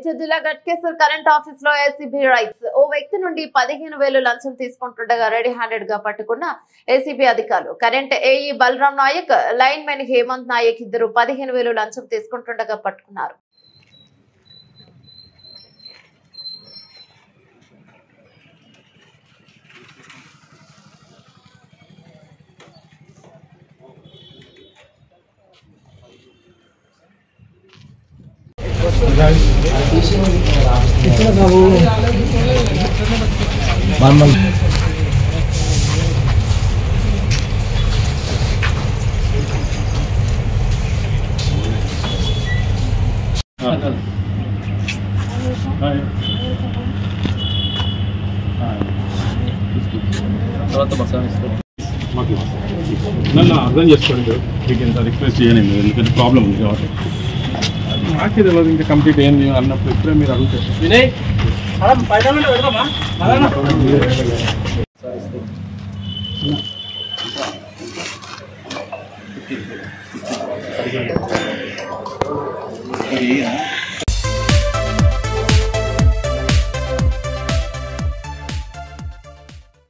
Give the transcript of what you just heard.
మేడ్చల్ జిల్లా Ghatkesar current office లో ACB rights ఓ వ్యక్తి నుండి 15,000 లంచం తీసుకుంటుండగా రెడీ హ్యాండెడ్ గా పట్టుకున్న ఏసీబీ అధికారులు. Current AE Balaram Naik, linemen Hemanth Naik ఇద్దరు 15,000 లంచం తీసుకుంటుండగా పట్టుకున్నారు. నన్ను అర్థం చేసుకోండి, మీకు ఇంత రిక్వెస్ట్ చేయనండి, ఎందుకంటే ప్రాబ్లం ఉంది కాబట్టి. మాకే తెలియదు ఇంకా కంప్లీట్ ఏంది అన్నప్పుడు ఇప్పుడే మీరు అడుగుతారు.